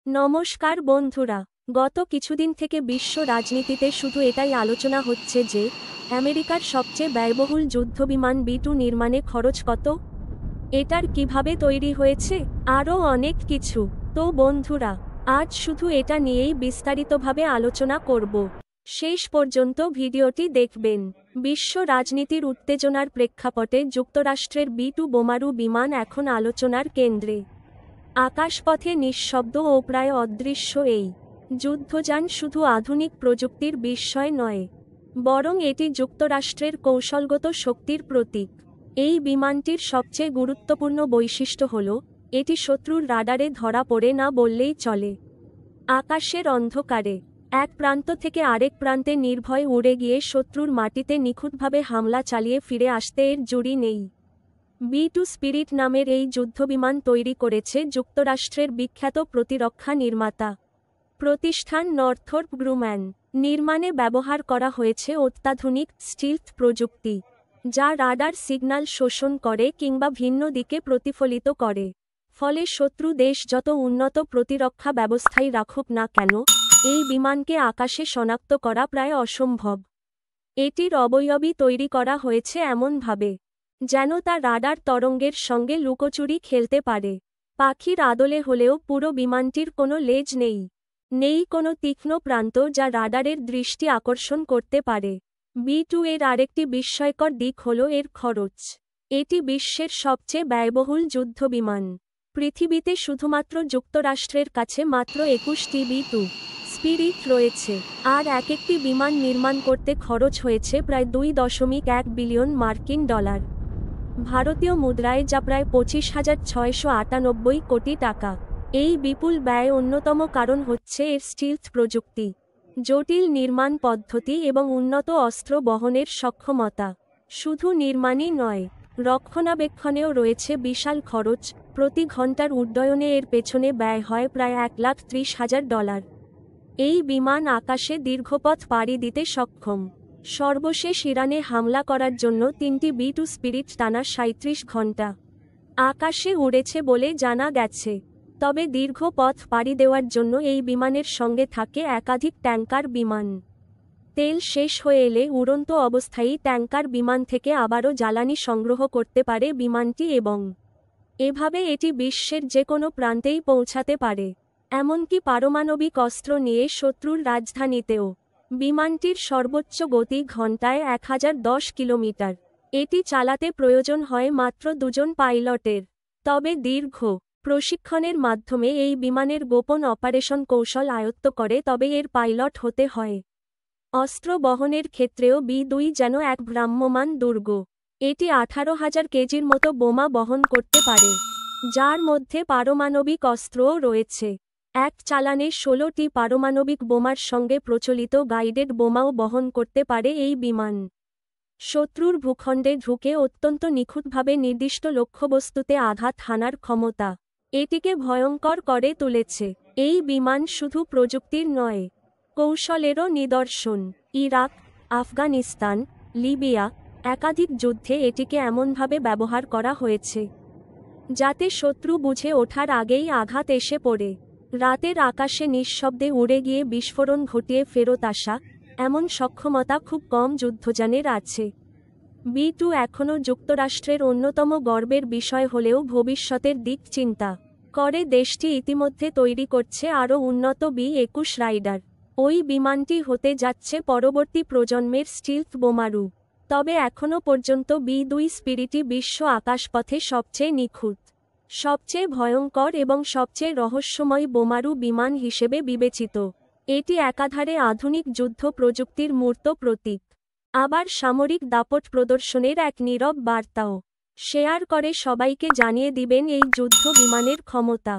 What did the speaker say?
নমস্কার বন্ধুরা। গত কিছুদিন থেকে বিশ্ব রাজনীতিতে শুধু এটাই আলোচনা হচ্ছে যে আমেরিকার সবচেয়ে ব্যয়বহুল যুদ্ধবিমান বি-2 নির্মাণে খরচ কত, এটার কিভাবে তৈরি হয়েছে, আরও অনেক কিছু। তো বন্ধুরা, আজ শুধু এটা নিয়েই বিস্তারিতভাবে আলোচনা করব। শেষ পর্যন্ত ভিডিওটি দেখবেন। বিশ্ব রাজনীতির উত্তেজনার প্রেক্ষাপটে যুক্তরাষ্ট্রের বি-2 বোমারু বিমান এখন আলোচনার কেন্দ্রে। আকাশপথে নিঃশব্দ ও প্রায় অদৃশ্য এই যুদ্ধযান শুধু আধুনিক প্রযুক্তির বিস্ময় নয়, বরং এটি যুক্তরাষ্ট্রের কৌশলগত শক্তির প্রতীক। এই বিমানটির সবচেয়ে গুরুত্বপূর্ণ বৈশিষ্ট্য হল এটি শত্রুর রাডারে ধরা পড়ে না বললেই চলে। আকাশের অন্ধকারে এক প্রান্ত থেকে আরেক প্রান্তে নির্ভয়ে উড়ে গিয়ে শত্রুর মাটিতে নিখুঁতভাবে হামলা চালিয়ে ফিরে আসতে এর জুড়ি নেই। বি-2 স্পিরিট নামের এই যুদ্ধবিমান তৈরি করেছে যুক্তরাষ্ট্রের বিখ্যাত প্রতিরক্ষা নির্মাতা প্রতিষ্ঠান নর্থ্রপ গ্রুম্যান। নির্মাণে ব্যবহার করা হয়েছে অত্যাধুনিক স্টিলথ প্রযুক্তি, যা রাডার সিগন্যাল শোষণ করে কিংবা ভিন্ন দিকে প্রতিফলিত করে। ফলে শত্রু দেশ যত উন্নত প্রতিরক্ষা ব্যবস্থাই রাখুক না কেন, এই বিমানকে আকাশে শনাক্ত করা প্রায় অসম্ভব। এটির অবয়বই তৈরি করা হয়েছে এমনভাবে যেন তা রাডার তরঙ্গের সঙ্গে লুকোচুরি খেলতে পারে। পাখির আদলে হলেও পুরো বিমানটির কোনো লেজ নেই, নেই কোনো তীক্ষ্ণ প্রান্ত যা রাডারের দৃষ্টি আকর্ষণ করতে পারে। বি-2 এর আরেকটি বিস্ময়কর দিক হল এর খরচ। এটি বিশ্বের সবচেয়ে ব্যয়বহুল যুদ্ধবিমান। পৃথিবীতে শুধুমাত্র যুক্তরাষ্ট্রের কাছে মাত্র 21টি বি-2 স্পিরিট রয়েছে, আর এক একটি বিমান নির্মাণ করতে খরচ হয়েছে প্রায় $2.1 বিলিয়ন মার্কিন ডলার, ভারতীয় মুদ্রায় যা প্রায় 25,698 কোটি টাকা। এই বিপুল ব্যয় অন্যতম কারণ হচ্ছে এর স্টিলথ প্রযুক্তি, জটিল নির্মাণ পদ্ধতি এবং উন্নত অস্ত্র বহনের সক্ষমতা। শুধু নির্মাণই নয়, রক্ষণাবেক্ষণেও রয়েছে বিশাল খরচ। প্রতি ঘন্টার উড্ডয়নে এর পেছনে ব্যয় হয় প্রায় $1,30,000। এই বিমান আকাশে দীর্ঘপথ পাড়ি দিতে সক্ষম। সর্বশেষ ইরানে হামলা করার জন্য 3টি বি-2 স্পিরিট টানা 37 ঘণ্টা আকাশে উড়েছে বলে জানা গেছে। তবে দীর্ঘ পথ পাড়ি দেওয়ার জন্য এই বিমানের সঙ্গে থাকে একাধিক ট্যাঙ্কার বিমান। তেল শেষ হয়ে এলে উড়ন্ত অবস্থায় ট্যাঙ্কার বিমান থেকে আবারও জ্বালানি সংগ্রহ করতে পারে বিমানটি এবং এভাবে এটি বিশ্বের যে কোনো প্রান্তেই পৌঁছাতে পারে, এমনকি পারমাণবিক অস্ত্র নিয়ে শত্রুর রাজধানীতেও। বিমানটির সর্বোচ্চ গতি ঘণ্টায় 1010 কিলোমিটার। এটি চালাতে প্রয়োজন হয় মাত্র 2 জন পাইলটের। তবে দীর্ঘ প্রশিক্ষণের মাধ্যমে এই বিমানের গোপন অপারেশন কৌশল আয়ত্ত করে, তবে এর পাইলট হতে হয়। অস্ত্র বহনের ক্ষেত্রেও বি-2 যেন এক ভ্রাম্যমাণ দুর্গ। এটি 18,000 কেজির মতো বোমা বহন করতে পারে, যার মধ্যে পারমাণবিক অস্ত্রও রয়েছে। এক চালানে 16টি পারমাণবিক বোমার সঙ্গে প্রচলিত গাইডেড বোমাও বহন করতে পারে এই বিমান। শত্রুর ভূখণ্ডে ঢুকে অত্যন্ত নিখুঁতভাবে নির্দিষ্ট লক্ষ্যবস্তুতে আঘাত হানার ক্ষমতা এটিকে ভয়ঙ্কর করে তুলেছে। এই বিমান শুধু প্রযুক্তির নয়, কৌশলেরও নিদর্শন। ইরাক, আফগানিস্তান, লিবিয়া একাধিক যুদ্ধে এটিকে এমনভাবে ব্যবহার করা হয়েছে যাতে শত্রু বুঝে ওঠার আগেই আঘাত এসে পড়ে। রাতের আকাশে নিঃশব্দে উড়ে গিয়ে বিস্ফোরণ ঘটিয়ে ফেরত আসা, এমন সক্ষমতা খুব কম যুদ্ধযানের আছে। বি-2 এখনও যুক্তরাষ্ট্রের অন্যতম গর্বের বিষয় হলেও ভবিষ্যতের দিক চিন্তা করে দেশটি ইতিমধ্যে তৈরি করছে আরও উন্নত বি-21 রাইডার। ওই বিমানটি হতে যাচ্ছে পরবর্তী প্রজন্মের স্টিলথ বোমারু। তবে এখনও পর্যন্ত বি-2 স্পিরিটই বিশ্ব আকাশপথে সবচেয়ে নিখুঁত, সবচেয়ে ভয়ঙ্কর এবং সবচেয়ে রহস্যময় বোমারু বিমান হিসেবে বিবেচিত। এটি একাধারে আধুনিক যুদ্ধ প্রযুক্তির মূর্ত প্রতীক, আবার সামরিক দাপট প্রদর্শনের এক নীরব বার্তাও। শেয়ার করে সবাইকে জানিয়ে দিবেন এই যুদ্ধ বিমানের ক্ষমতা।